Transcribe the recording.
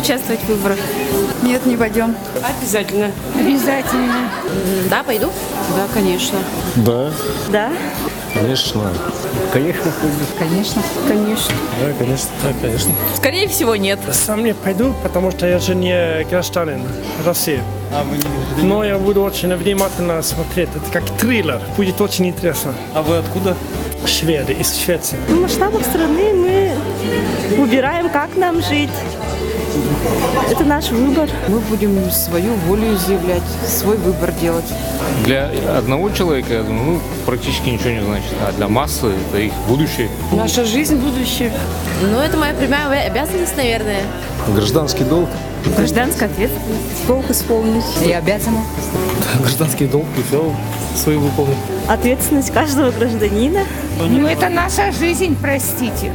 участвовать в выборах? Нет, не пойдем. Обязательно. Обязательно. Да, пойду? Да, конечно. Да, Да? конечно. Конечно, Конечно. Конечно. да, конечно, да, конечно. Скорее всего, нет. Сам не пойду, потому что я же не гражданин России. А вы не... Но я буду очень внимательно смотреть. Это как триллер. Будет очень интересно. А вы откуда? Шведы, из Швеции. В масштабах страны мы выбираем, как нам жить. Это наш выбор. Мы будем свою волю изъявлять, свой выбор делать. Для одного человека, я думаю, практически ничего не значит. А для массы это их будущее. Наша жизнь, будущее. Ну, это моя прямая обязанность, наверное. Гражданский долг. Гражданская ответственность. Долг исполнить. Я обязана. Гражданский долг и все свою выполнить. Ответственность каждого гражданина. Ну, это наша жизнь, простите.